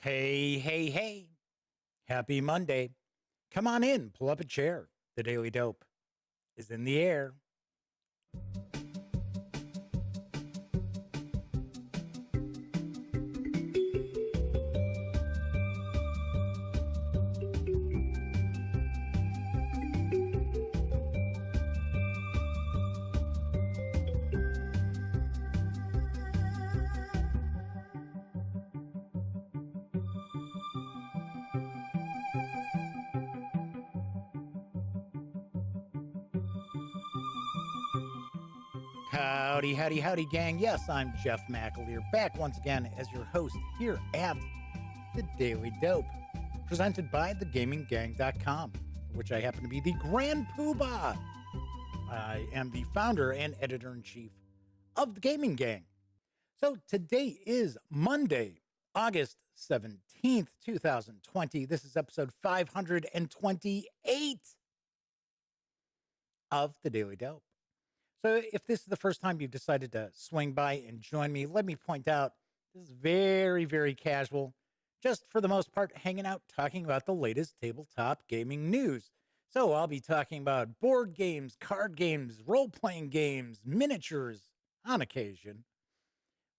Hey, hey, hey. Happy Monday. Come on in, pull up a chair. The Daily Dope is in the air. Howdy, howdy, howdy, gang. Yes, I'm Jeff McAleer, back once again as your host here at The Daily Dope, presented by thegaminggang.com, which I happen to be the Grand Poobah. I am the founder and editor-in-chief of The Gaming Gang. So today is Monday, August 17th, 2020. This is episode 528 of The Daily Dope. So if this is the first time you've decided to swing by and join me, let me point out this is very, very casual, just for the most part hanging out, talking about the latest tabletop gaming news. So I'll be talking about board games, card games, role-playing games, miniatures on occasion.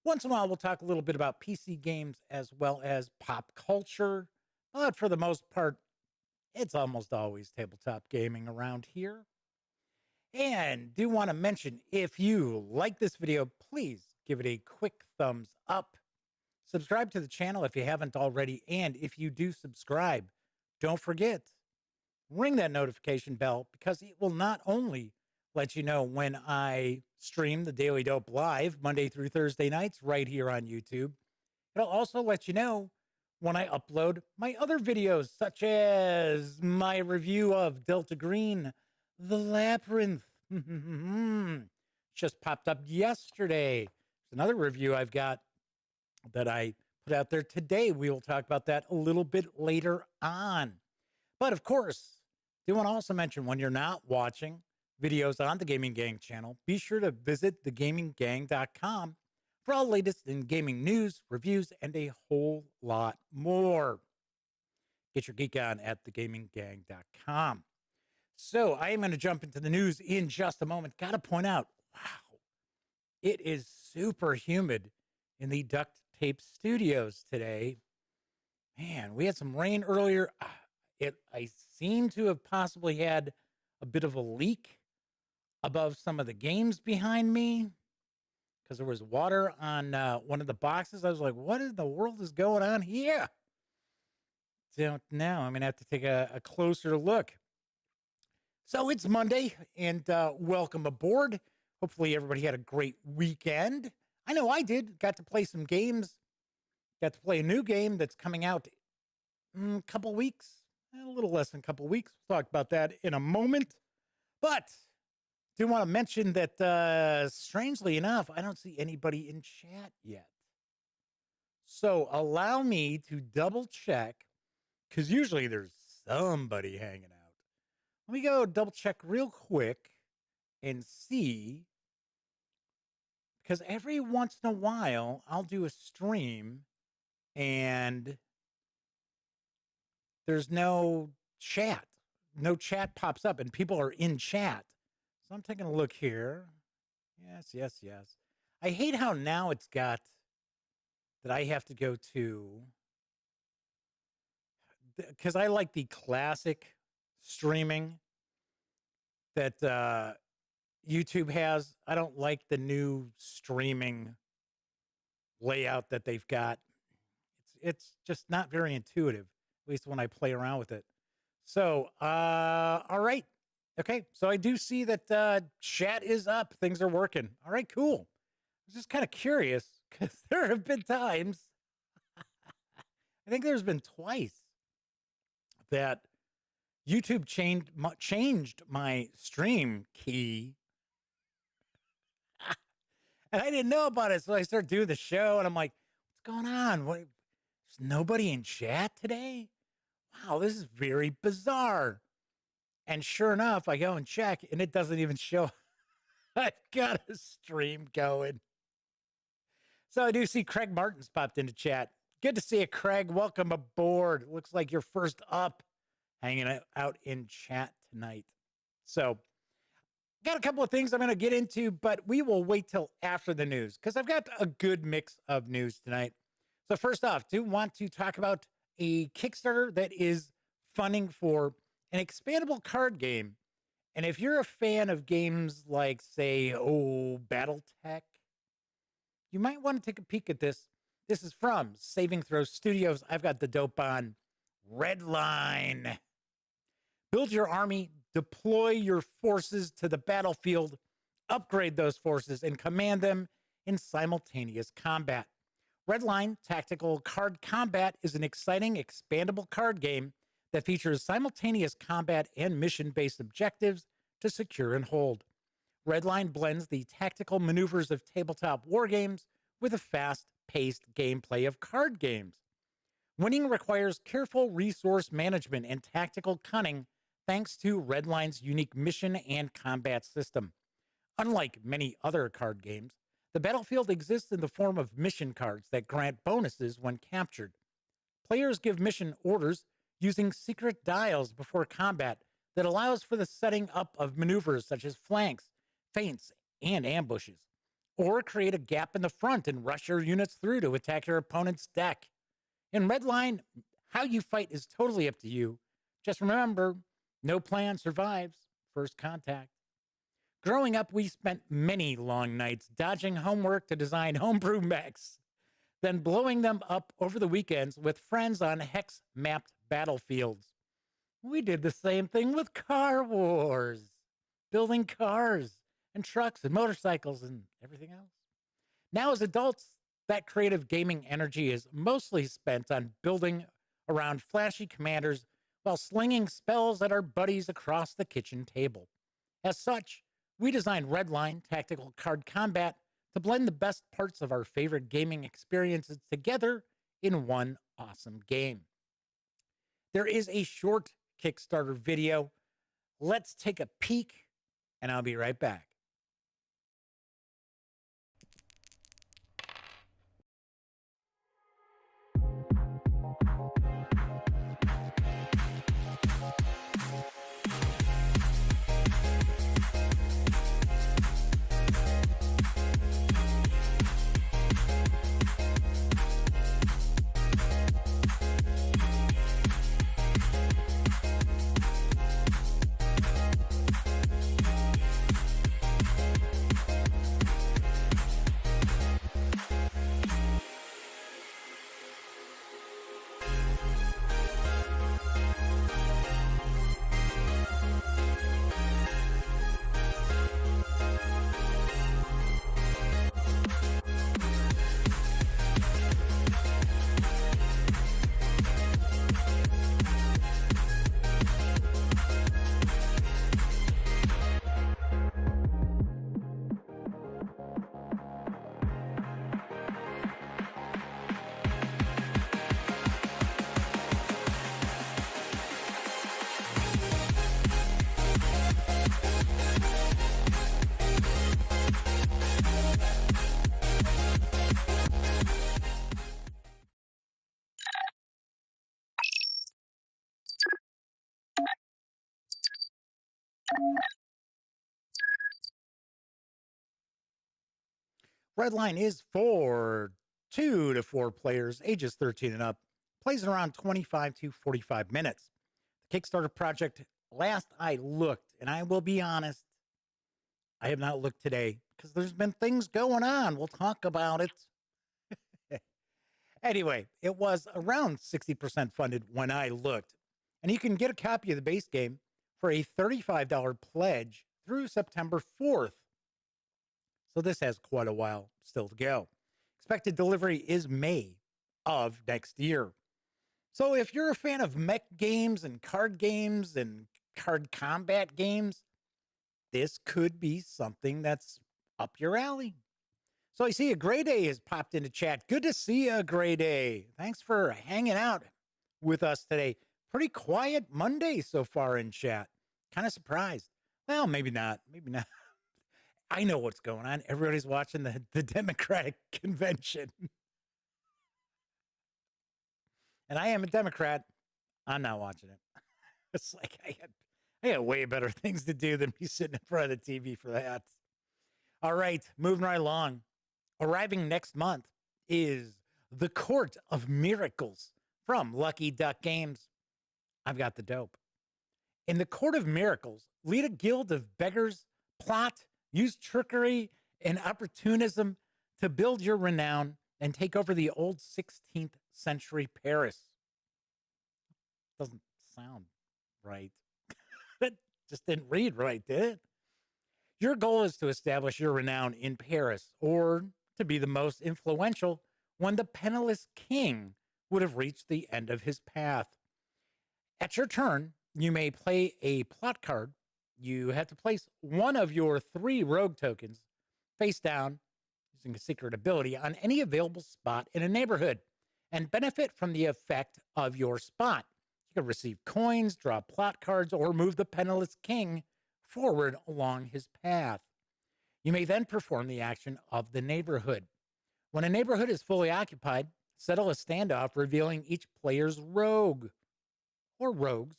Once in a while, we'll talk a little bit about PC games as well as pop culture. But for the most part, it's almost always tabletop gaming around here. And do want to mention, if you like this video, please give it a quick thumbs up. Subscribe to the channel if you haven't already. And if you do subscribe, don't forget, ring that notification bell, because it will not only let you know when I stream the Daily Dope live Monday through Thursday nights right here on YouTube. It'll also let you know when I upload my other videos, such as my review of Delta Green, The Labyrinth. Just popped up yesterday. There's another review I've got that I put out there today. We will talk about that a little bit later on. But of course, do want to also mention, when you're not watching videos on the Gaming Gang channel, be sure to visit thegaminggang.com for all the latest in gaming news, reviews, and a whole lot more. Get your geek on at thegaminggang.com. So I am going to jump into the news in just a moment. Got to point out, wow, it is super humid in the Duct Tape Studios today. Man, we had some rain earlier. I seem to have possibly had a bit of a leak above some of the games behind me, because there was water on one of the boxes. I was like, what in the world is going on here? Don't know. I'm going to have to take a closer look. So it's Monday, and welcome aboard. Hopefully everybody had a great weekend. I know I did. Got to play some games. Got to play a new game that's coming out in a couple weeks. A little less than a couple weeks. We'll talk about that in a moment. But do want to mention that, strangely enough, I don't see anybody in chat yet. So allow me to double check, because usually there's somebody hanging out. Let me go double check real quick and see, because every once in a while I'll do a stream and there's no chat. No chat pops up and people are in chat. So I'm taking a look here. Yes, yes, yes. I hate how now it's got that I have to go to, because I like the classic streaming that YouTube has. I don't like the new streaming layout that they've got. It's just not very intuitive, at least when I play around with it. So, all right. Okay, so I do see that chat is up. Things are working. All right, cool. I was just kind of curious, because there have been times, I think there's been twice, that YouTube changed my stream key. And I didn't know about it. So I started doing the show and I'm like, what's going on? There's nobody in chat today? Wow, this is very bizarre. And sure enough, I go and check and it doesn't even show. I've got a stream going. So I do see Craig Martin's popped into chat. Good to see you, Craig. Welcome aboard. Looks like you're first up, hanging out in chat tonight. So, got a couple of things I'm going to get into, but we will wait till after the news because I've got a good mix of news tonight. So, first off, do want to talk about a Kickstarter that is funding for an expandable card game. And if you're a fan of games like, say, Battletech, you might want to take a peek at this. This is from Saving Throw Studios. I've got the dope on Redline. Build your army, deploy your forces to the battlefield, upgrade those forces, and command them in simultaneous combat. Redline Tactical Card Combat is an exciting, expandable card game that features simultaneous combat and mission-based objectives to secure and hold. Redline blends the tactical maneuvers of tabletop war games with a fast-paced gameplay of card games. Winning requires careful resource management and tactical cunning thanks to Redline's unique mission and combat system. Unlike many other card games, the battlefield exists in the form of mission cards that grant bonuses when captured. Players give mission orders using secret dials before combat that allows for the setting up of maneuvers such as flanks, feints, and ambushes, or create a gap in the front and rush your units through to attack your opponent's deck. In Redline, how you fight is totally up to you. Just remember, no plan survives first contact. Growing up, we spent many long nights dodging homework to design homebrew mechs, then blowing them up over the weekends with friends on hex-mapped battlefields. We did the same thing with Car Wars, building cars and trucks and motorcycles and everything else. Now, as adults, that creative gaming energy is mostly spent on building around flashy commanders while slinging spells at our buddies across the kitchen table. As such, we designed Redline Tactical Card Combat to blend the best parts of our favorite gaming experiences together in one awesome game. There is a short Kickstarter video. Let's take a peek, and I'll be right back. Redline is for 2 to 4 players, ages 13 and up, plays in around 25 to 45 minutes. The Kickstarter project, last I looked, and I will be honest, I have not looked today because there's been things going on. We'll talk about it. Anyway, it was around 60% funded when I looked, and you can get a copy of the base game for a $35 pledge through September 4th. So this has quite a while still to go. Expected delivery is May of next year. So if you're a fan of mech games and card combat games, this could be something that's up your alley. So I see a Gray Day has popped into chat. Good to see you, Gray Day. Thanks for hanging out with us today. Pretty quiet Monday so far in chat. Kind of surprised. Well, maybe not. Maybe not. I know what's going on. Everybody's watching the Democratic convention. and I am a Democrat, I'm not watching it. It's like I got way better things to do than be sitting in front of the TV for that. All right, moving right along. Arriving next month is The Court of Miracles from Lucky Duck Games. I've got the dope. In the Court of Miracles, lead a guild of beggars, plot, use trickery and opportunism to build your renown and take over the old 16th century Paris. Doesn't sound right. That just didn't read right, did it? Your goal is to establish your renown in Paris, or to be the most influential when the penniless king would have reached the end of his path. At your turn, you may play a plot card. You have to place one of your 3 rogue tokens face down using a secret ability on any available spot in a neighborhood and benefit from the effect of your spot. You can receive coins, draw plot cards, or move the penniless king forward along his path. You may then perform the action of the neighborhood. When a neighborhood is fully occupied, settle a standoff revealing each player's rogue or rogues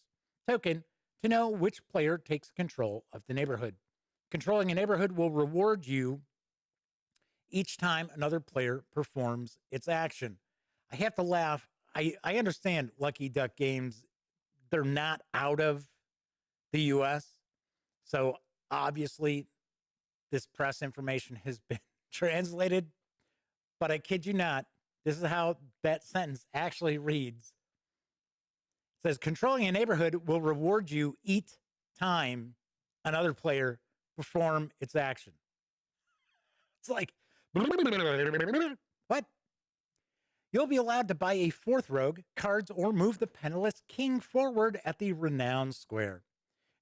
token to know which player takes control of the neighborhood. Controlling a neighborhood will reward you each time another player performs its action. I have to laugh. I understand Lucky Duck Games, they're not out of the US. So obviously, this press information has been translated, but I kid you not, this is how that sentence actually reads. It says, controlling a neighborhood will reward you each time another player perform its action. It's like, what? You'll be allowed to buy a 4th rogue, cards, or move the penniless king forward at the renown square.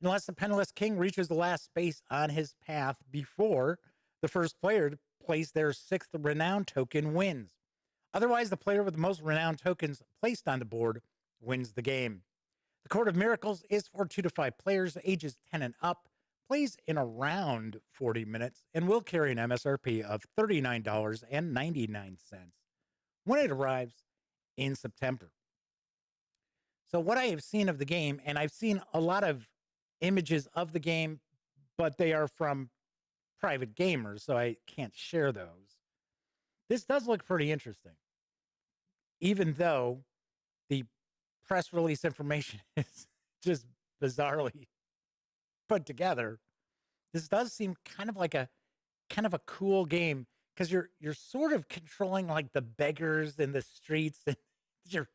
Unless the penniless king reaches the last space on his path before the first player to place their 6th renown token wins. Otherwise, the player with the most renown tokens placed on the board wins the game. The Court of Miracles is for 2 to 5 players, ages 10 and up, plays in around 40 minutes, and will carry an MSRP of $39.99 when it arrives in September. So what I have seen of the game, and I've seen a lot of images of the game, but they are from private gamers, so I can't share those. This does look pretty interesting, even though the press release information is just bizarrely put together. This does seem kind of like a cool game, because you're sort of controlling like the beggars in the streets, and you're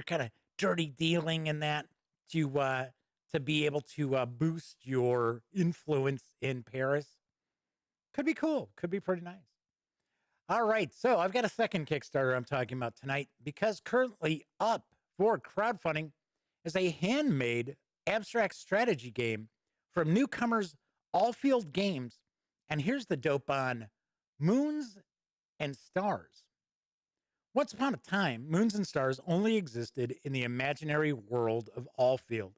kind of dirty dealing in that to be able to boost your influence in Paris. Could be cool. Could be pretty nice. All right. So I've got a second Kickstarter I'm talking about tonight, because currently up for crowdfunding is a handmade abstract strategy game from newcomers Allfield Games. And here's the dope on Moons and Stars. Once upon a time, moons and stars only existed in the imaginary world of Allfield.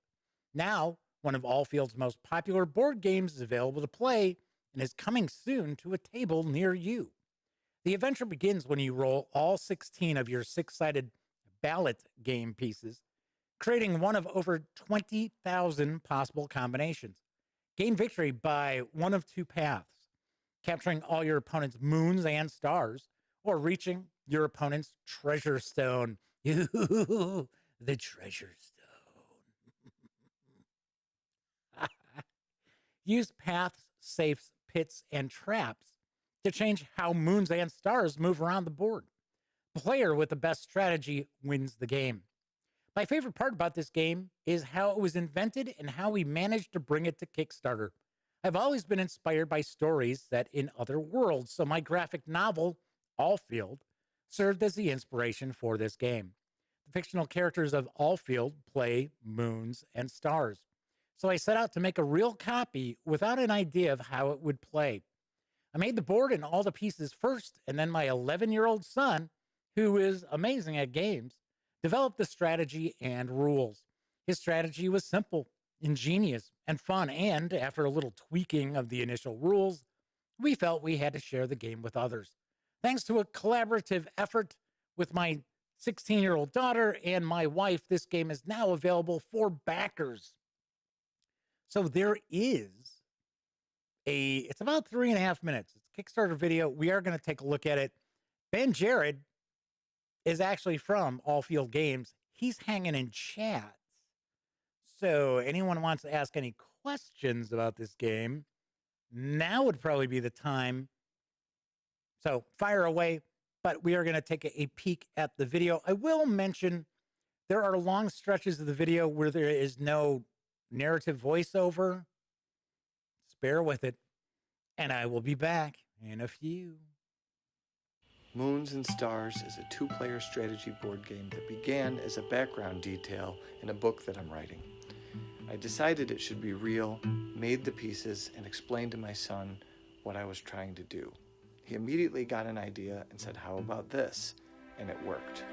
Now, one of Allfield's most popular board games is available to play and is coming soon to a table near you. The adventure begins when you roll all 16 of your 6-sided ballot game pieces, creating one of over 20,000 possible combinations. Gain victory by one of 2 paths: capturing all your opponent's moons and stars, or reaching your opponent's treasure stone. The treasure stone. Use paths, safes, pits, and traps to change how moons and stars move around the board. The player with the best strategy wins the game. My favorite part about this game is how it was invented and how we managed to bring it to Kickstarter. I've always been inspired by stories set in other worlds, so my graphic novel, Allfield, served as the inspiration for this game. The fictional characters of Allfield play moons and stars. So I set out to make a real copy without an idea of how it would play. I made the board and all the pieces first, and then my 11-year-old son, who is amazing at games, developed the strategy and rules. His strategy was simple, ingenious, and fun, and after a little tweaking of the initial rules, we felt we had to share the game with others. Thanks to a collaborative effort with my 16-year-old daughter and my wife. This game is now available for backers. So there is it's about 3.5 minutes. It's a Kickstarter video. We are going to take a look at it. Ben Jared is actually from Allfield Games. He's hanging in chat. So anyone wants to ask any questions about this game, now would probably be the time. So fire away, but we are going to take a peek at the video. I will mention there are long stretches of the video where there is no narrative voiceover. Just bear with it, and I will be back in a few. Moons and Stars is a 2-player strategy board game that began as a background detail in a book that I'm writing. I decided it should be real, made the pieces, and explained to my son what I was trying to do. He immediately got an idea and said, "How about this?" And it worked.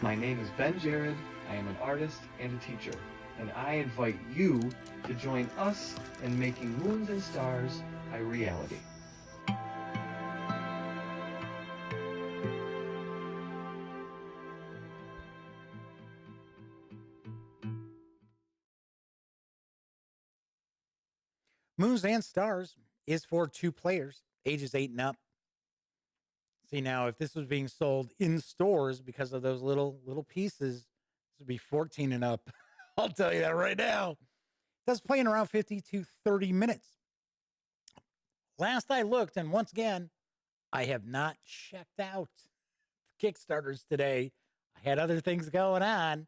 My name is Ben Jared, I am an artist and a teacher, and I invite you to join us in making Moons and Stars a reality. Moons and Stars is for 2 players, ages 8 and up. See, now, if this was being sold in stores because of those little pieces, this would be 14 and up. I'll tell you that right now. That's playing around 50 to 30 minutes. Last I looked, and once again, I have not checked out Kickstarters today. I had other things going on.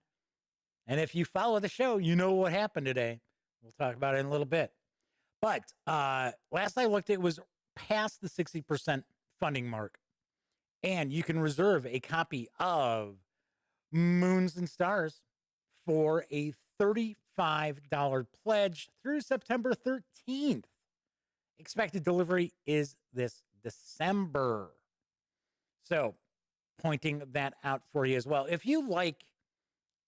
And if you follow the show, you know what happened today. We'll talk about it in a little bit. But last I looked, it was past the 60% funding mark. And you can reserve a copy of Moons and Stars for a $35 pledge through September 13th. Expected delivery is this December. So, pointing that out for you as well. If you like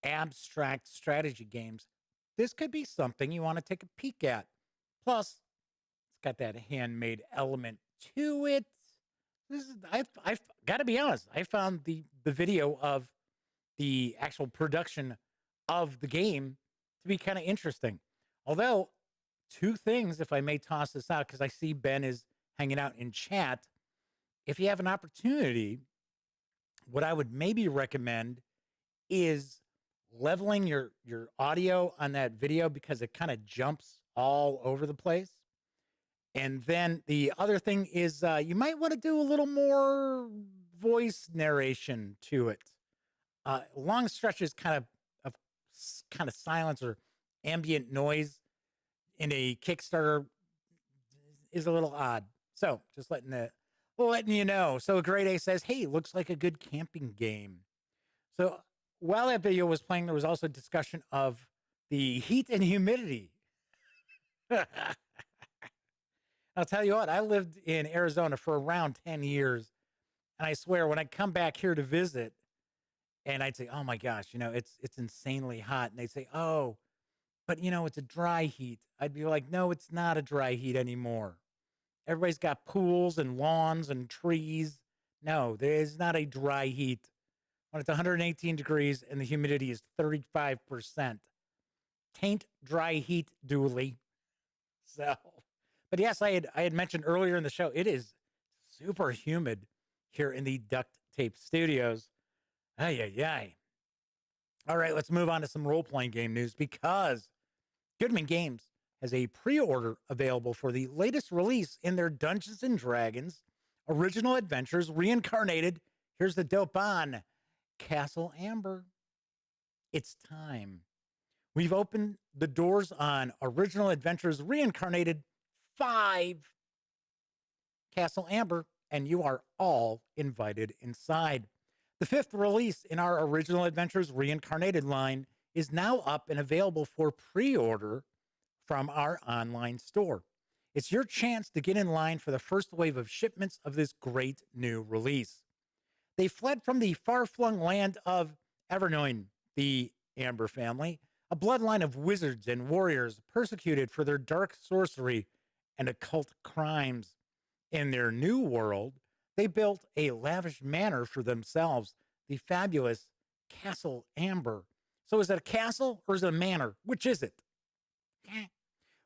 abstract strategy games, this could be something you want to take a peek at. Plus, it's got that handmade element to it. I've got to be honest. I found the video of the actual production of the game to be kind of interesting. Although, two things, if I may toss this out, because I see Ben is hanging out in chat. If you have an opportunity, what I would maybe recommend is leveling your audio on that video because it kind of jumps all over the place. And then the other thing is you might want to do a little more voice narration to it. Long stretches of kind of silence or ambient noise in a Kickstarter is a little odd. So just letting you know. So Grade A says, hey, looks like a good camping game. So while that video was playing, there was also discussion of the heat and humidity. I'll tell you what, I lived in Arizona for around 10 years. And I swear, when I come back here to visit, and I'd say, oh my gosh, it's insanely hot. And they'd say, oh, but it's a dry heat. I'd be like, no, it's not a dry heat anymore. Everybody's got pools and lawns and trees. No, there is not a dry heat. When it's 118 degrees and the humidity is 35%. Taint dry heat dually. So, but yes, I had mentioned earlier in the show, it is super humid here in the Duct Tape Studios. Ay, ay, ay. All right, let's move on to some role-playing game news because Goodman Games has a pre-order available for the latest release in their Dungeons & Dragons original adventures reincarnated. Here's the dope on Castle Amber. It's time. We've opened the doors on Original Adventures Reincarnated 5 Castle Amber, and you are all invited inside. The 5th release in our Original Adventures Reincarnated line is now up and available for pre-order from our online store. It's your chance to get in line for the first wave of shipments of this great new release. They fled from the far-flung land of Evernoin, the Amber family, a bloodline of wizards and warriors persecuted for their dark sorcery and occult crimes. In their new world, they built a lavish manor for themselves, the fabulous Castle Amber. So is it a castle or is it a manor? Which is it?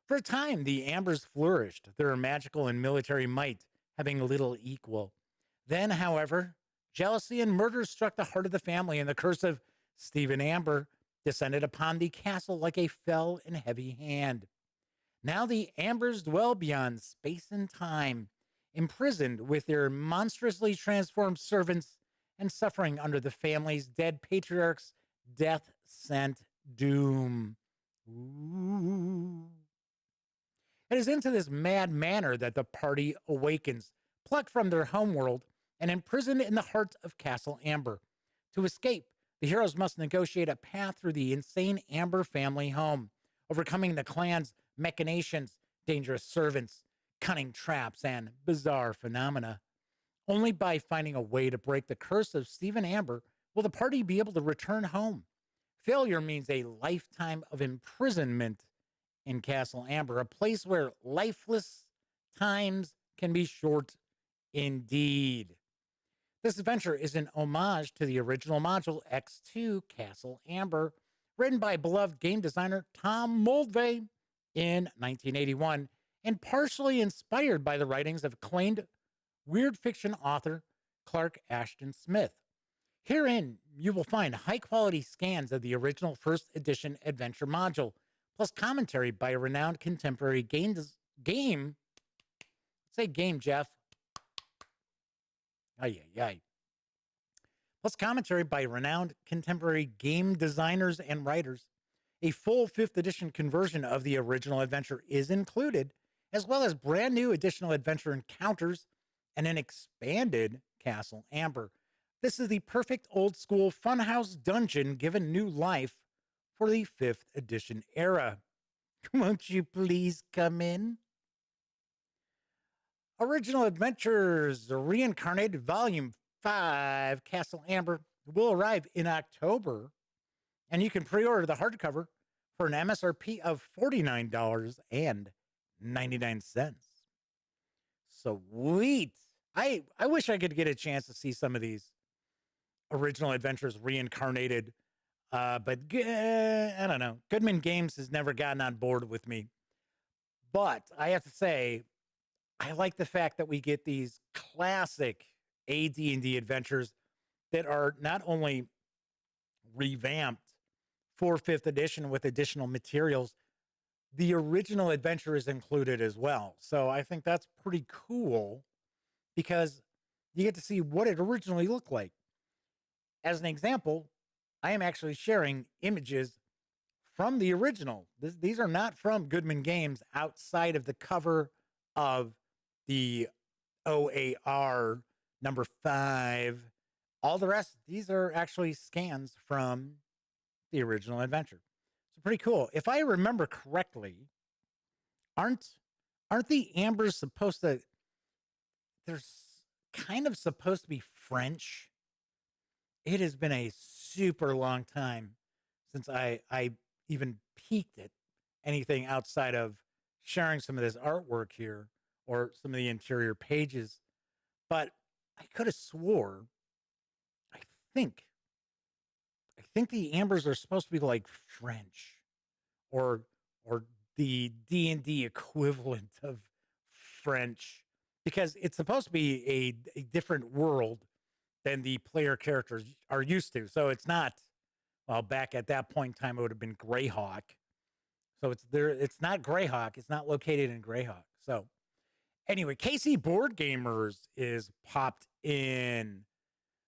For a time, the Ambers flourished, their magical and military might having little equal. Then, however, jealousy and murder struck the heart of the family, and the curse of Stephen Amber descended upon the castle like a fell and heavy hand. Now the Ambers dwell beyond space and time, imprisoned with their monstrously transformed servants and suffering under the family's dead patriarch's death-sent doom. Ooh. It is into this mad manor that the party awakens, plucked from their homeworld and imprisoned in the heart of Castle Amber. To escape, the heroes must negotiate a path through the insane Amber family home, overcoming the clan's machinations, dangerous servants, cunning traps, and bizarre phenomena. Only by finding a way to break the curse of Stephen Amber will the party be able to return home. Failure means a lifetime of imprisonment in Castle Amber, a place where lifeless times can be short indeed. This adventure is an homage to the original module X2 Castle Amber, written by beloved game designer Tom Moldvay in 1981, and partially inspired by the writings of acclaimed weird fiction author Clark Ashton Smith. Herein, you will find high-quality scans of the original first edition adventure module, plus commentary by a renowned contemporary game, say game, Jeff. Ay, ay, ay. Plus commentary by renowned contemporary game designers and writers. A full 5th edition conversion of the original adventure is included, as well as brand new additional adventure encounters and an expanded Castle Amber. This is the perfect old school funhouse dungeon given new life for the 5th edition era. Won't you please come in? Original Adventures Reincarnated Volume 5 Castle Amber will arrive in October, And you can pre-order the hardcover for an MSRP of $49.99. Sweet. I wish I could get a chance to see some of these original adventures reincarnated. But I don't know. Goodman Games has never gotten on board with me. But I have to say, I like the fact that we get these classic AD&D adventures that are not only revamped for 5th edition with additional materials, the original adventure is included as well. So I think that's pretty cool because you get to see what it originally looked like. As an example, I am actually sharing images from the original. These are not from Goodman Games outside of the cover of the OAR number 5. All the rest, these are actually scans from the original adventure. So pretty cool. If I remember correctly, aren't the ambers supposed to, they're kind of supposed to be French? It has been a super long time since I even peeked at anything outside of sharing some of this artwork here or some of the interior pages. But I could have swore, I think the ambers are supposed to be like French or the D&D equivalent of French, because it's supposed to be a different world than the player characters are used to. So it's not, well, back at that point in time, it would have been Greyhawk. So it's not Greyhawk. It's not located in Greyhawk. So anyway, KC Board Gamers is popped in.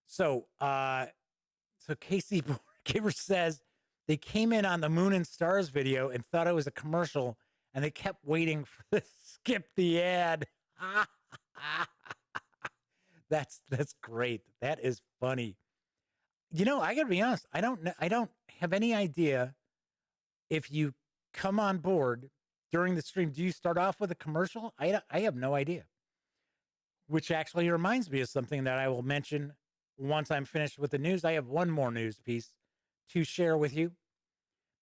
So KC Board Gamers says they came in on the Moon and Stars video and thought it was a commercial, and they kept waiting for the skip the ad. That's great. That is funny. You know, I gotta be honest. I don't have any idea if you come on board during the stream. Do you start off with a commercial? I have no idea. Which actually reminds me of something that I will mention once I'm finished with the news. I have one more news piece to share with you,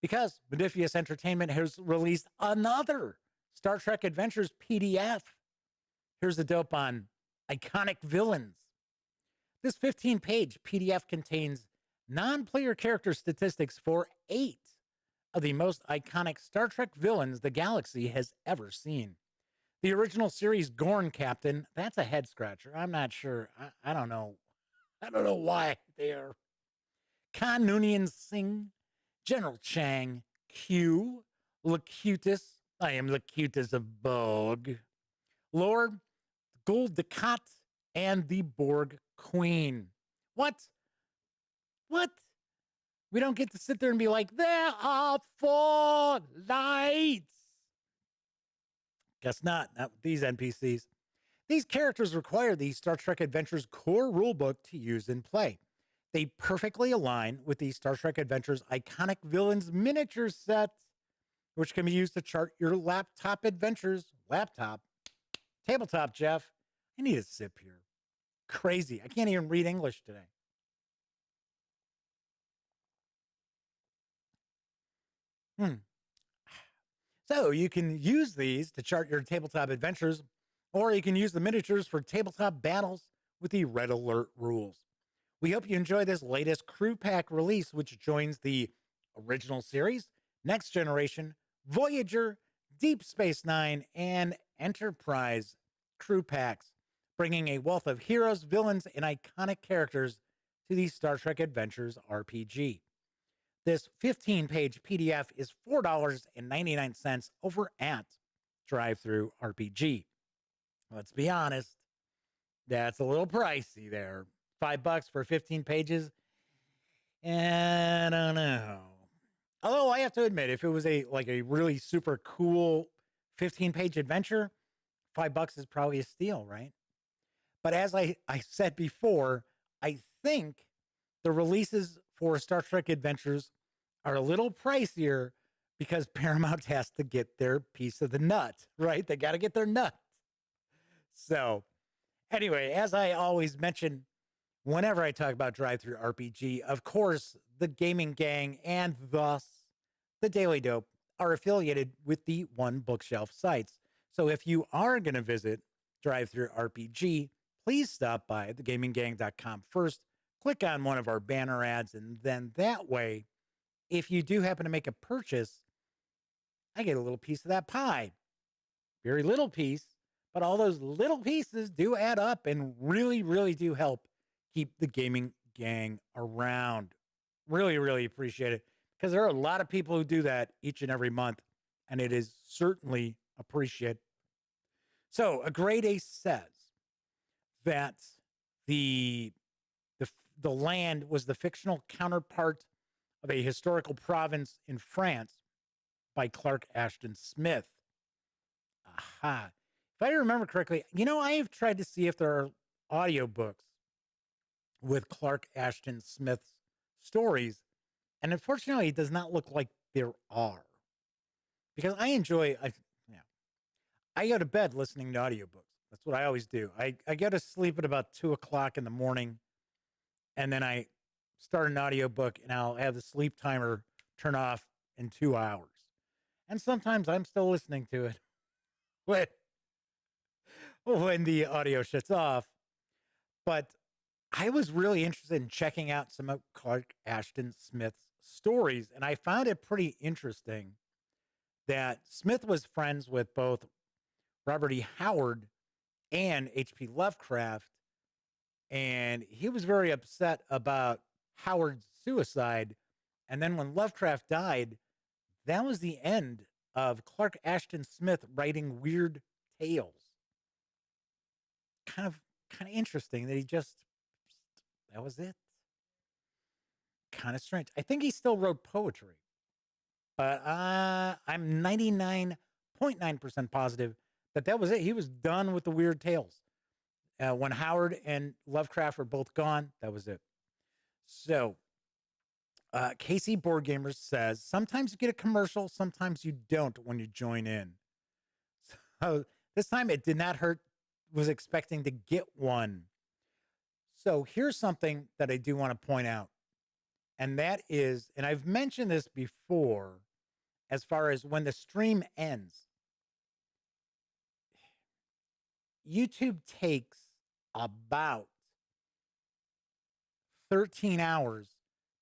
because Modiphius Entertainment has released another Star Trek Adventures PDF. Here's the dope on iconic villains. This 15-page PDF contains non-player character statistics for 8 of the most iconic Star Trek villains the galaxy has ever seen. The original series Gorn Captain, that's a head scratcher. I'm not sure. I don't know. I don't know why they're Khan Noonien Singh, General Chang, Q, Locutus, I am Locutus of Bog, Lord Gold Ducat, and the Borg Queen. What? We don't get to sit there and be like, there are 4 lights. Guess not. Not with these NPCs. These characters require the Star Trek Adventures core rulebook to use in play. They perfectly align with the Star Trek Adventures iconic villains miniature set, which can be used to chart your laptop adventures. Tabletop, Jeff. I need a sip here. Crazy. I can't even read English today. So you can use these to chart your tabletop adventures, or you can use the miniatures for tabletop battles with the Red Alert rules. We hope you enjoy this latest crew pack release, which joins the original series, Next Generation, Voyager, Deep Space Nine, and Enterprise crew packs, bringing a wealth of heroes, villains, and iconic characters to the Star Trek Adventures RPG. This 15-page PDF is $4.99 over at Drive-Thru RPG. Let's be honest, that's a little pricey there. $5 for 15 pages? I don't know. Although I have to admit, if it was a really super cool 15-page adventure, $5 is probably a steal, right? But as I said before, I think the releases for Star Trek Adventures are a little pricier because Paramount has to get their piece of the nut, right? They got to get their nut. So anyway, as I always mention, whenever I talk about Drive-Thru RPG, of course, the Gaming Gang, and thus the Daily Dope are affiliated with the One Bookshelf sites. So if you are going to visit Drive Through RPG, please stop by thegaminggang.com first, click on one of our banner ads, and then that way, if you do happen to make a purchase, I get a little piece of that pie. Very little piece, but all those little pieces do add up and really, really do help keep the Gaming Gang around. Really, really appreciate it because there are a lot of people who do that each and every month, and it is certainly appreciated. So, a grade A says that the the land was the fictional counterpart of a historical province in France by Clark Ashton Smith. Aha. If I remember correctly, I have tried to see if there are audiobooks with Clark Ashton Smith's stories, and unfortunately, it does not look like there are. Because I go to bed listening to audiobooks. That's what I always do. I go to sleep at about 2 o'clock in the morning, and then I start an audiobook, and I'll have the sleep timer turn off in 2 hours. And sometimes I'm still listening to it when the audio shuts off. But I was really interested in checking out some of Clark Ashton Smith's stories, and I found it pretty interesting that Smith was friends with both Robert E. Howard and H.P. Lovecraft, and he was very upset about Howard's suicide. And then when Lovecraft died, that was the end of Clark Ashton Smith writing weird tales. Kind of interesting that that was it. Kind of strange. I think he still wrote poetry, but I'm 99.9% positive that was it. He was done with the weird tales. When Howard and Lovecraft were both gone, that was it. So, Casey Board Gamers says, sometimes you get a commercial, sometimes you don't when you join in. So, this time it did not hurt, was expecting to get one. So, here's something that I do want to point out. And that is, and I've mentioned this before, as far as when the stream ends, YouTube takes about 13 hours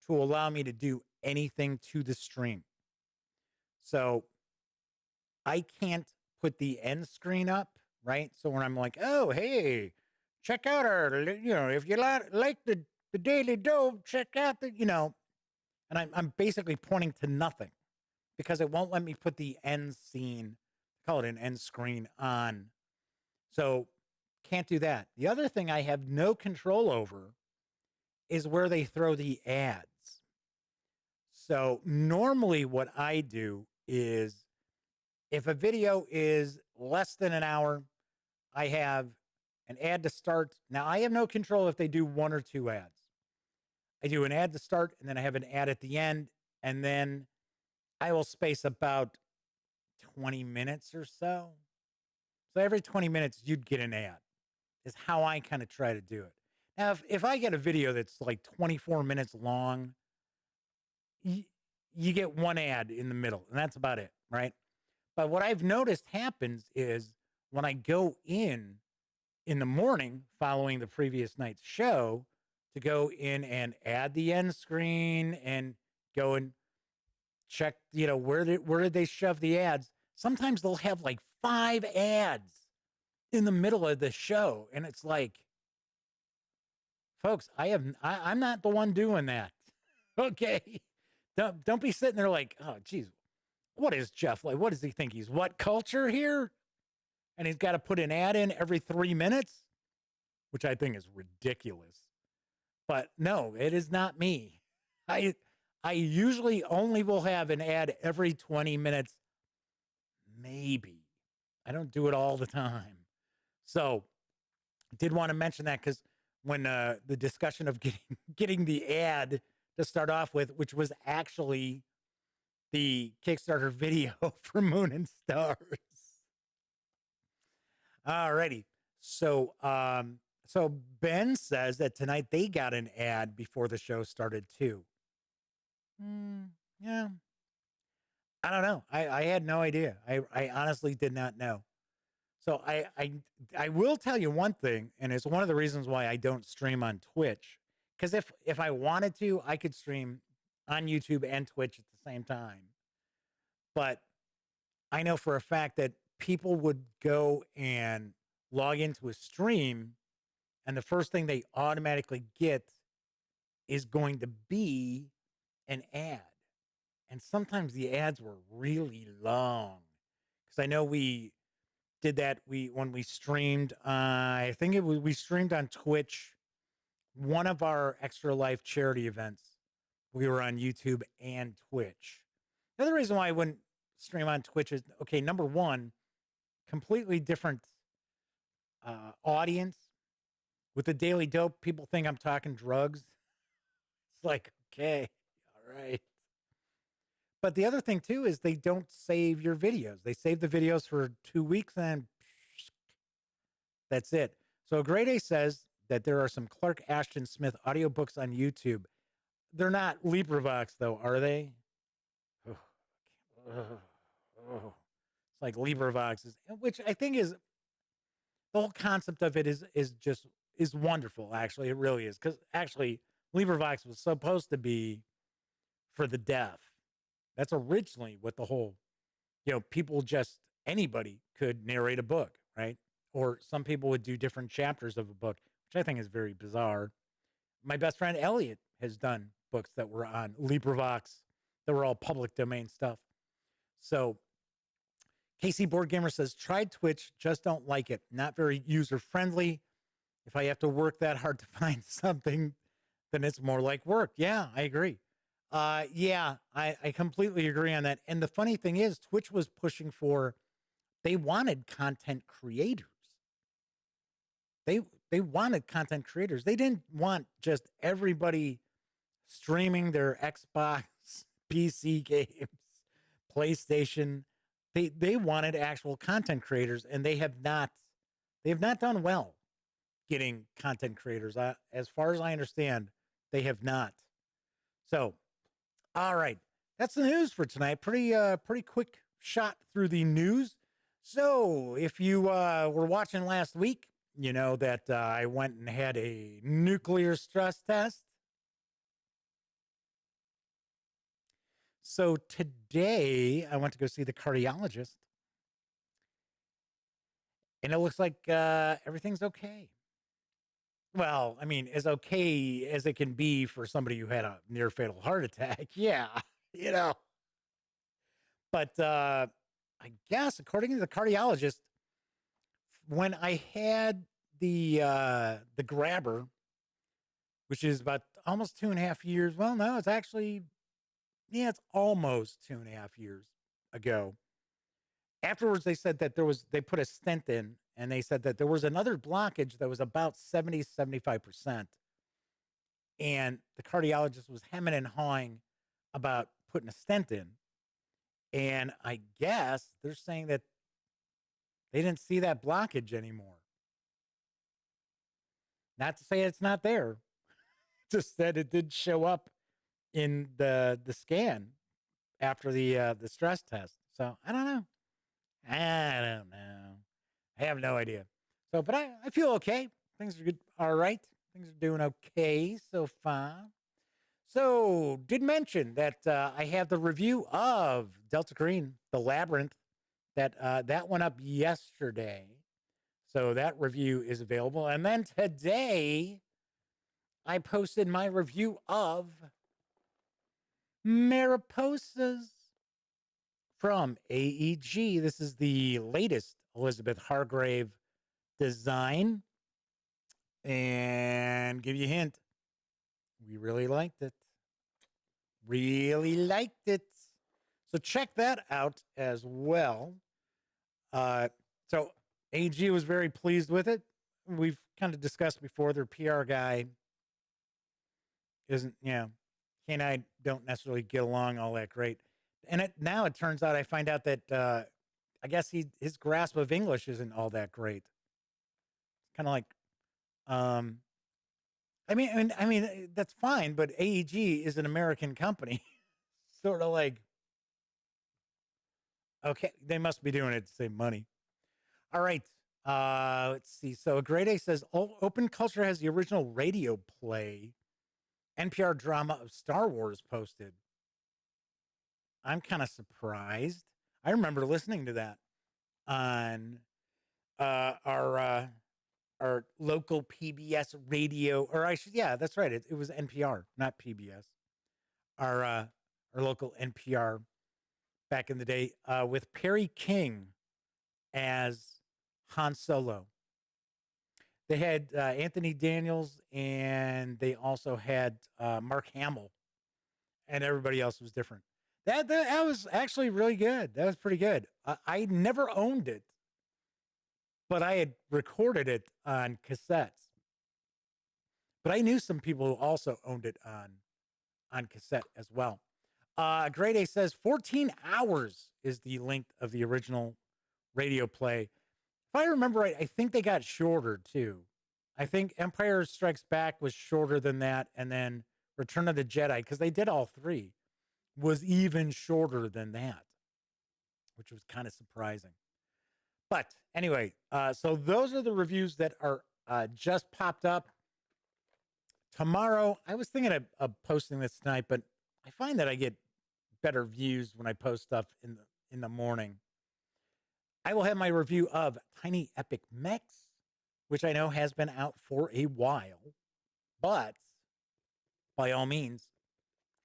to allow me to do anything to the stream. So I can't put the end screen up, right? So when I'm like, oh, hey, check out our, if you like the Daily Dope, check out and I'm basically pointing to nothing because it won't let me put the end scene, call it an end screen on. So can't do that. The other thing I have no control over is where they throw the ads. So normally what I do is if a video is less than an hour, I have an ad to start. Now I have no control if they do 1 or 2 ads. I do an ad to start and then I have an ad at the end, and then I will space about 20 minutes or so. So every 20 minutes you'd get an ad is how I kind of try to do it. Now, if I get a video that's like 24 minutes long, you get one ad in the middle, and that's about it, right? But what I've noticed happens is when I go in the morning following the previous night's show to go in and add the end screen and go and check, where did they shove the ads? Sometimes they'll have like 5 ads in the middle of the show, and it's like, folks, I'm not the one doing that. Okay. Don't be sitting there like, oh, geez, what is Jeff like? What does he think? He's what culture here? And he's got to put an ad in every 3 minutes, which I think is ridiculous. But no, it is not me. I usually only will have an ad every 20 minutes, maybe. I don't do it all the time. So I did want to mention that because when the discussion of getting the ad to start off with, which was actually the Kickstarter video for Moon and Stars. Alrighty. So so Ben says that tonight they got an ad before the show started too. Yeah, I don't know. I had no idea. I honestly did not know. So I will tell you one thing, and it's one of the reasons why I don't stream on Twitch. Because if I wanted to, I could stream on YouTube and Twitch at the same time. But I know for a fact that people would go and log into a stream, and the first thing they automatically get is going to be an ad. And sometimes the ads were really long. Because I know we did that when we streamed, I think we streamed on Twitch, one of our Extra Life charity events. We were on YouTube and Twitch. The other reason why I wouldn't stream on Twitch is, okay, number one, completely different audience. With the Daily Dope, people think I'm talking drugs. It's like, okay, all right. But the other thing too is they don't save your videos. They save the videos for 2 weeks and that's it. So Grade A says that there are some Clark Ashton Smith audiobooks on YouTube. They're not LibriVox though, are they? It's like LibriVox is, which I think is the whole concept of it is wonderful. Actually, it really is, because actually LibriVox was supposed to be for the deaf. That's originally what the whole, people just anybody could narrate a book, right? Or some people would do different chapters of a book, which I think is very bizarre. My best friend Elliot has done books that were on LibriVox that were all public domain stuff. So KC Board Gamer says, tried Twitch, just don't like it. Not very user friendly. If I have to work that hard to find something, then it's more like work. Yeah, I agree. Yeah, I completely agree on that. And the funny thing is, Twitch was pushing for, they wanted content creators. They wanted content creators. They didn't want just everybody streaming their Xbox, PC games, PlayStation. They wanted actual content creators, and they have not done well getting content creators. As far as I understand, they have not. So, all right, that's the news for tonight. Pretty quick shot through the news. So, if you were watching last week, you know that I went and had a nuclear stress test. So today I went to go see the cardiologist, and it looks like everything's okay. Well, I mean, as okay as it can be for somebody who had a near fatal heart attack. Yeah, you know. But I guess according to the cardiologist, when I had the grabber, which is about almost 2.5 years. Well, no, it's actually, yeah, it's almost 2.5 years ago. Afterwards, they said that they put a stent in, and they said that there was another blockage that was about 75%. And the cardiologist was hemming and hawing about putting a stent in. And I guess they're saying that they didn't see that blockage anymore. Not to say it's not there, just that it did show up in the scan after the stress test. So I don't know. I don't know. I have no idea. So, but I feel okay. Things are good. All right. Things are doing okay so far. So, did mention that I have the review of Delta Green, The Labyrinth, that went up yesterday. So that review is available. And then today, I posted my review of Mariposas from AEG. This is the latest Elizabeth Hargrave design. And give you a hint, we really liked it. Really liked it. So check that out as well. So AEG was very pleased with it. We've kind of discussed before, their PR guy isn't, he and I don't necessarily get along all that great. And now it turns out, I find out that I guess his grasp of English isn't all that great. It's kind of like, I mean, that's fine, but AEG is an American company. sort of like, okay, they must be doing it to save money. All right. Let's see. So a Grade A says Open Culture has the original radio play NPR drama of Star Wars posted. I'm kind of surprised. I remember listening to that on uh, our uh, our local PBS radio, or I should, yeah, that's right. It was NPR, not PBS. Our local NPR back in the day with Perry King as Han Solo. They had Anthony Daniels, and they also had Mark Hamill, and everybody else was different. That was actually really good. That was pretty good. I never owned it, but I had recorded it on cassettes. But I knew some people who also owned it on cassette as well. Grade A says 14 hours is the length of the original radio play. If I remember right, I think they got shorter too. I think Empire Strikes Back was shorter than that, and then Return of the Jedi, because they did all three, was even shorter than that, which was kind of surprising. But anyway, so those are the reviews that are just popped up. Tomorrow, I was thinking of posting this tonight, but I find that I get better views when I post stuff in the morning. I will have my review of Tiny Epic Mechs, which I know has been out for a while, but by all means,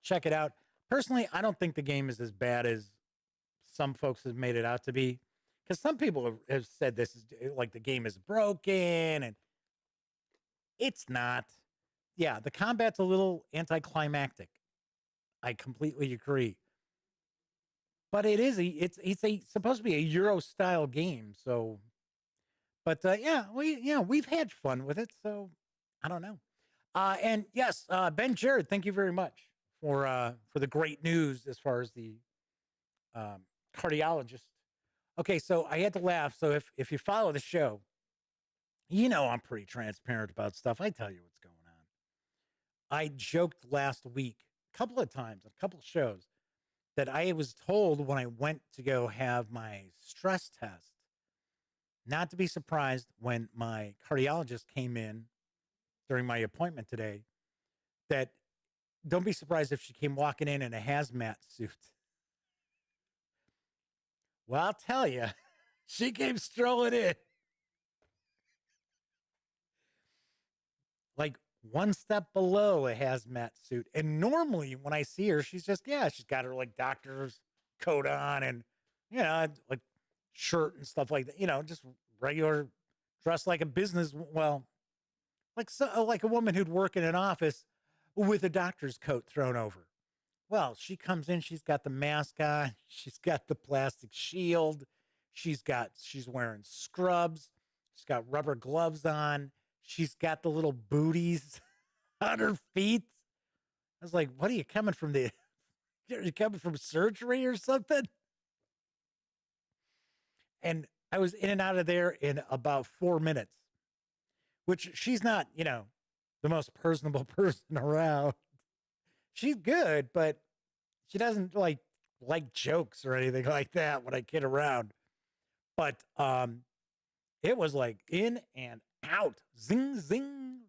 check it out. Personally, I don't think the game is as bad as some folks have made it out to be, because some people have said this is like the game is broken, and it's not. Yeah, the combat's a little anticlimactic. I completely agree. But it is it's a supposed to be a Euro style game, so but yeah, we've had fun with it, so I don't know. And yes, Ben Jared, thank you very much for the great news as far as the um, cardiologist. Okay, so I had to laugh. So if you follow the show, you know I'm pretty transparent about stuff. I tell you what's going on. I joked last week a couple of times, a couple of shows, that I was told when I went to go have my stress test, not to be surprised when my cardiologist came in during my appointment today, that don't be surprised if she came walking in a hazmat suit. Well, I'll tell you, she came strolling in like one step below a hazmat suit. And normally when I see her, she's just, yeah, she's got her like doctor's coat on and, like shirt and stuff like that, just regular dressed like a business. Well, like a woman who'd work in an office with a doctor's coat thrown over. Well, she comes in, she's got the mask on, she's got the plastic shield, she's wearing scrubs, she's got rubber gloves on, she's got the little booties on her feet. I was like, what are you coming from are you coming from surgery or something? And I was in and out of there in about 4 minutes, which she's not, the most personable person around. She's good, but she doesn't like jokes or anything like that when I kid around. But it was like in and out, zing zing.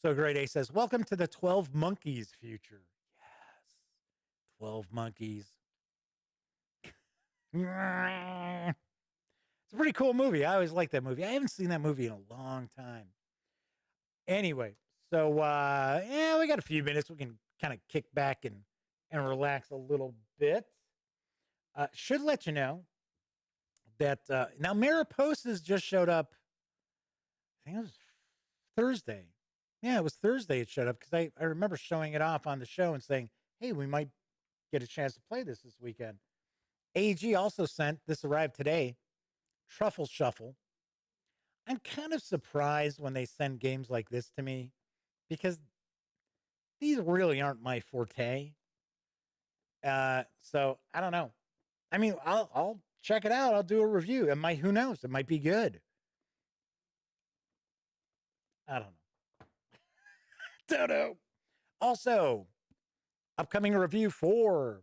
So Grade A says, "Welcome to the 12 Monkeys future." Yes, 12 Monkeys. It's a pretty cool movie. I always like that movie. I haven't seen that movie in a long time. Anyway, so yeah, we got a few minutes. We can kind of kick back and relax a little bit. Should let you know that now Mariposas just showed up. I think it was Thursday. Yeah, it was Thursday it showed up because I remember showing it off on the show and saying, hey, we might get a chance to play this weekend. AG also sent, this arrived today, Truffle Shuffle. I'm kind of surprised when they send games like this to me because these really aren't my forte. So I don't know. I mean, I'll check it out. I'll do a review. Who knows? It might be good. I don't know. Don't know. Also, upcoming review for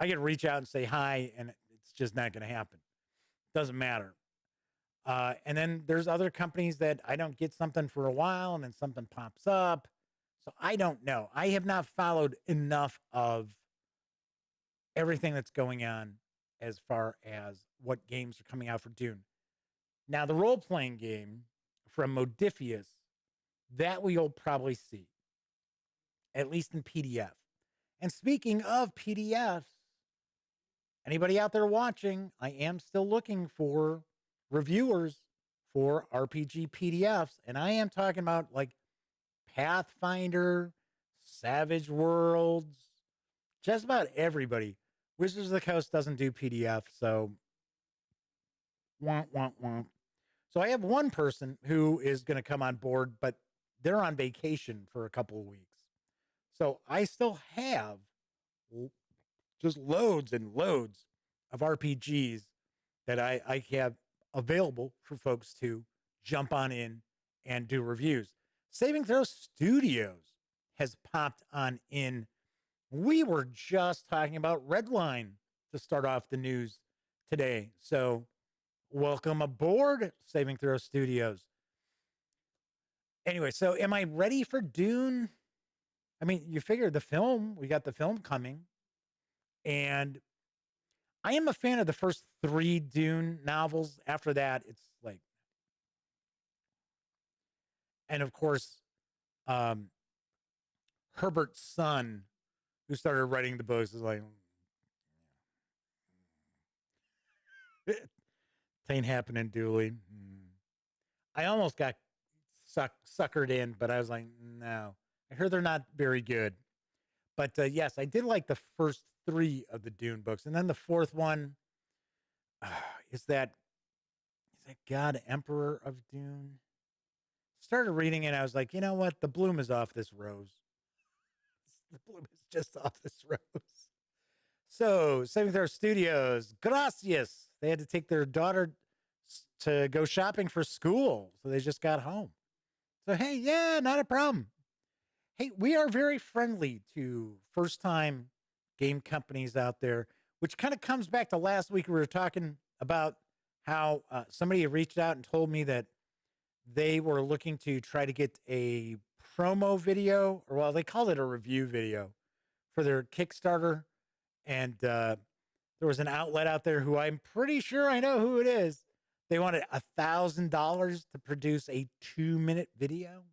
I could reach out and say hi, and it's just not going to happen. Doesn't matter. And then there's other companies that I don't get something for a while, and then something pops up. So I don't know. I have not followed enough of everything that's going on as far as what games are coming out for Dune. Now, the role playing game from Modiphius, that we'll probably see, at least in PDF. And speaking of PDFs, anybody out there watching, I am still looking for reviewers for RPG PDFs. And I am talking about like Pathfinder, Savage Worlds, just about everybody. Wizards of the Coast doesn't do PDF, so womp, womp, womp. So I have one person who is going to come on board, but they're on vacation for a couple of weeks. So I still have just loads and loads of RPGs that I have available for folks to jump on in and do reviews. Saving Throw Studios has popped on in. We were just talking about Redline to start off the news today. So welcome aboard, Saving Throw Studios. Anyway, so am I ready for Dune? I mean, you figure the film, we got the film coming. And I am a fan of the first 3 Dune novels. After that, it's like, and of course, Herbert's son, who started writing the books, is like, it ain't happening, Dooley. I almost got suckered in, but I was like, no. I heard they're not very good. But yes, I did like the first 3 of the Dune books. And then the 4th one is that God Emperor of Dune? Started reading it. I was like, you know what? The bloom is off this rose. The bloom is just off this rose. So, Saving Throw Studios, gracias. They had to take their daughter to go shopping for school. So they just got home. So, hey, yeah, not a problem. Hey, we are very friendly to first time game companies out there, which kind of comes back to last week. We were talking about how somebody had reached out and told me that they were looking to try to get a promo video, or well, they called it a review video for their Kickstarter. And there was an outlet out there who I'm pretty sure I know who it is. They wanted $1,000 to produce a 2-minute video.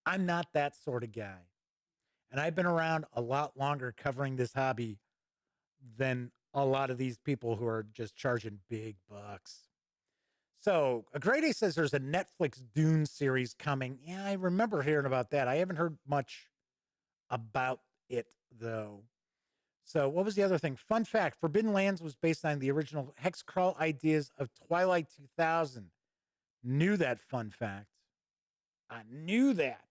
I'm not that sort of guy. And I've been around a lot longer covering this hobby than a lot of these people who are just charging big bucks. So, Agrede says there's a Netflix Dune series coming. Yeah, I remember hearing about that. I haven't heard much about it, though. So, what was the other thing? Fun fact, Forbidden Lands was based on the original Hexcrawl ideas of Twilight 2000. Knew that fun fact. I knew that.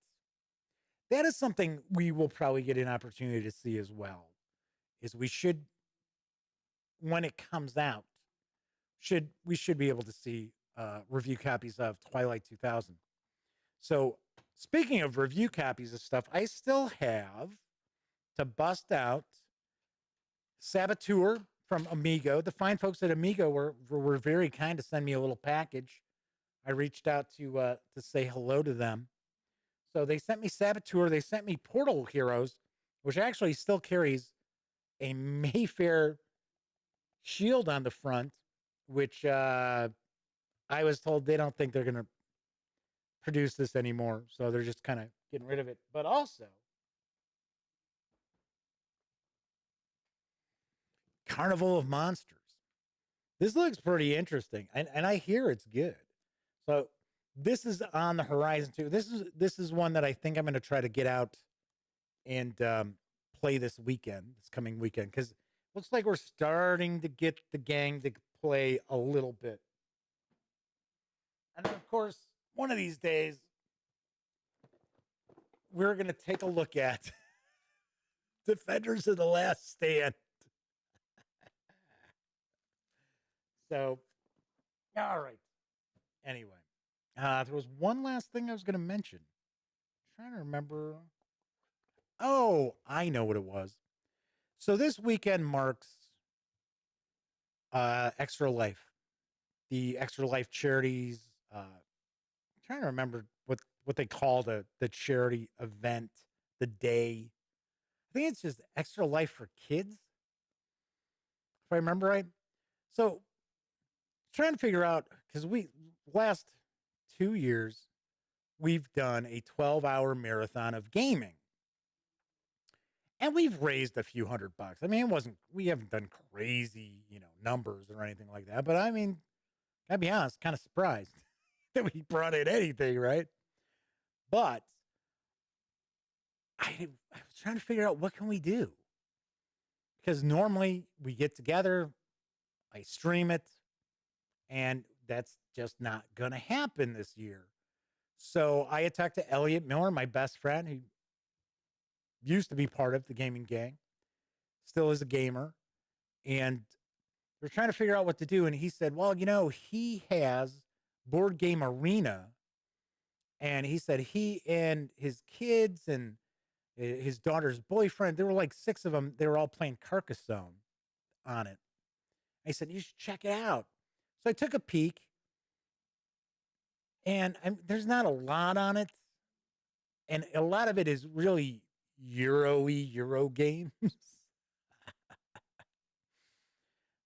That is something we will probably get an opportunity to see as well. Is we should, when it comes out, we should be able to see review copies of Twilight 2000. So speaking of review copies of stuff, I still have to bust out Saboteur from Amigo. The fine folks at Amigo were very kind to send me a little package. I reached out to say hello to them. So they sent me Saboteur. They sent me Portal Heroes, which actually still carries a Mayfair shield on the front, which I was told they don't think they're going to produce this anymore. So they're just kind of getting rid of it. But also, Carnival of Monsters. This looks pretty interesting. And I hear it's good. So this is on the horizon too. This is one that I think I'm going to try to get out and play this coming weekend, because it looks like we're starting to get the gang to play a little bit. And then, of course, one of these days, we're going to take a look at Defenders of the Last Stand. So, all right. Anyway, there was one last thing I was going to mention. I'm trying to remember. Oh, I know what it was. So this weekend marks Extra Life, the Extra Life charities. I'm trying to remember what they call the charity event, the day. I think it's just Extra Life for Kids, if I remember right. So trying to figure out, because we last 2 years we've done a 12-hour marathon of gaming, and we've raised a few $100. I mean, we haven't done crazy, numbers or anything like that, but I mean, gotta be honest, kind of surprised that we brought in anything, right? But I was trying to figure out what can we do, because normally we get together, I stream it, and that's just not going to happen this year. So I had talked to Elliot Miller, my best friend, who used to be part of the gaming gang, still is a gamer, and we're trying to figure out what to do. And he said, well, he has Board Game Arena, and he said he and his kids and his daughter's boyfriend, there were like 6 of them, they were all playing Carcassonne on it. I said, you should check it out. So I took a peek, and there's not a lot on it. And a lot of it is really Euro games.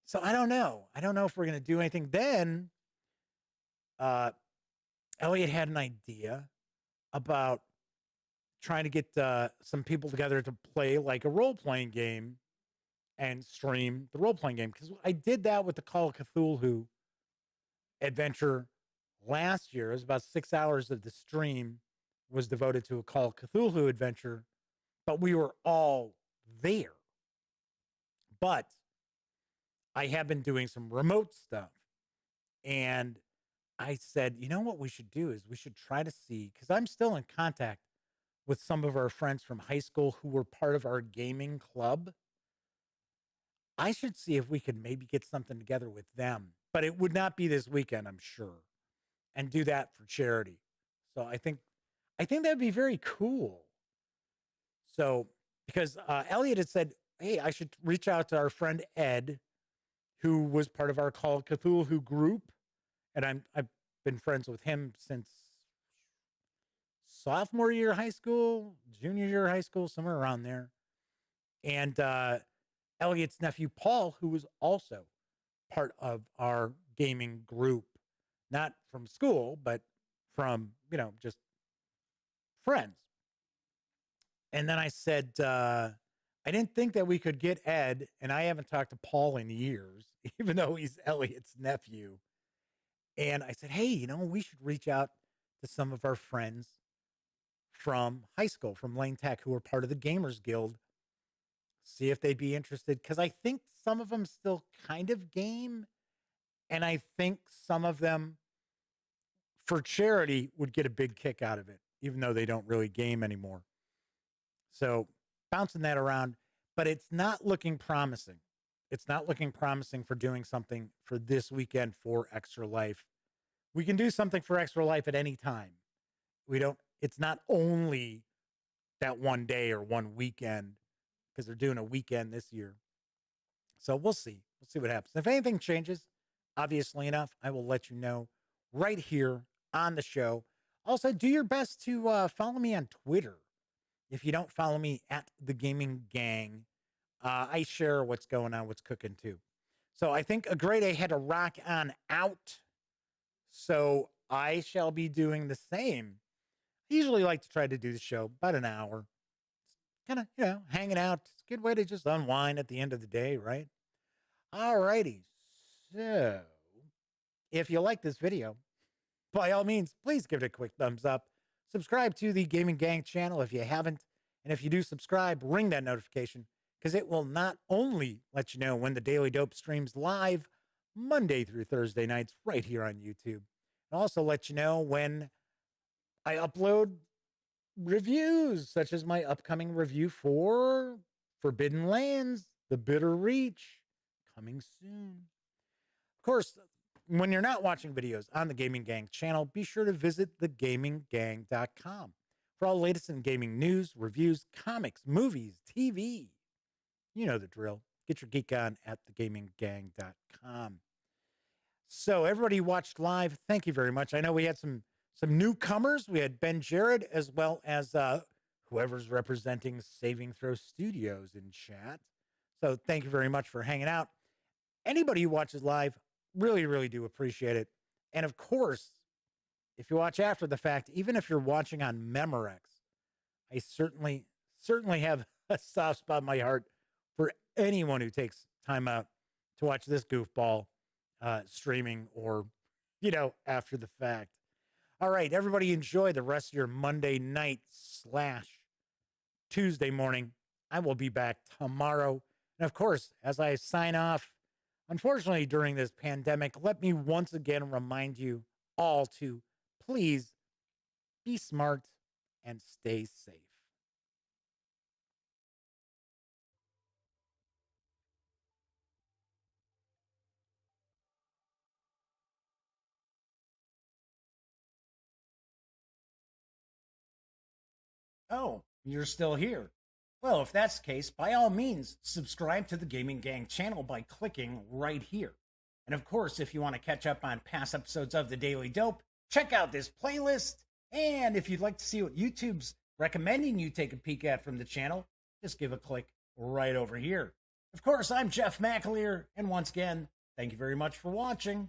So I don't know. I don't know if we're going to do anything. Then Elliot had an idea about trying to get some people together to play like a role-playing game and stream the role-playing game. Because I did that with the Call of Cthulhu adventure last year. It was about 6 hours of the stream was devoted to a Call of Cthulhu adventure, but we were all there. But I have been doing some remote stuff. And I said, what we should do is we should try to see, because I'm still in contact with some of our friends from high school who were part of our gaming club. I should see if we could maybe get something together with them, but it would not be this weekend, I'm sure, and do that for charity. So I think that'd be very cool. So because Elliot had said, hey, I should reach out to our friend Ed, who was part of our Call of Cthulhu group, and I've been friends with him since sophomore year of high school, junior year of high school, somewhere around there. And Elliot's nephew, Paul, who was also part of our gaming group, not from school, but from, just friends. And then I said, I didn't think that we could get Ed, and I haven't talked to Paul in years, even though he's Elliot's nephew. And I said, hey, we should reach out to some of our friends from high school, from Lane Tech, who are part of the Gamers Guild, see if they'd be interested. Because I think some of them still kind of game, and I think some of them, for charity, would get a big kick out of it, even though they don't really game anymore. So bouncing that around, but it's not looking promising. It's not looking promising for doing something for this weekend for Extra Life. We can do something for Extra Life at any time. It's not only that one day or one weekend, because they're doing a weekend this year. So we'll see. We'll see what happens. If anything changes, obviously enough, I will let you know right here on the show. Also, do your best to follow me on Twitter. If you don't follow me at the Gaming Gang, I share what's going on, what's cooking too. So I think a grade A had to rock on out. So I shall be doing the same. I usually like to try to do the show about an hour. Kind of, hanging out. It's a good way to just unwind at the end of the day, right? All righty. So if you like this video, by all means, please give it a quick thumbs up. Subscribe to the Gaming Gang channel if you haven't. And if you do subscribe, ring that notification, because it will not only let you know when the Daily Dope streams live Monday through Thursday nights right here on YouTube, and also let you know when I upload reviews, such as my upcoming review for Forbidden Lands, The Bitter Reach, coming soon. Of course, when you're not watching videos on the Gaming Gang channel, be sure to visit thegaminggang.com for all latest in gaming news, reviews, comics, movies, TV, You know the drill. Get your geek on at thegaminggang.com. So everybody who watched live, thank you very much. I know we had some newcomers. We had Ben Jared as well as whoever's representing Saving Throw Studios in chat. So thank you very much for hanging out. Anybody who watches live, really, really do appreciate it. And of course, if you watch after the fact, even if you're watching on Memorex, I certainly have a soft spot in my heart for anyone who takes time out to watch this goofball streaming or, after the fact. All right, everybody enjoy the rest of your Monday night / Tuesday morning. I will be back tomorrow. And of course, as I sign off, unfortunately, during this pandemic, let me once again remind you all to please be smart and stay safe. Oh, you're still here. Well, if that's the case, by all means, subscribe to the Gaming Gang channel by clicking right here. And of course, if you want to catch up on past episodes of The Daily Dope, check out this playlist. And if you'd like to see what YouTube's recommending you take a peek at from the channel, just give a click right over here. Of course, I'm Jeff McAleer, and once again, thank you very much for watching.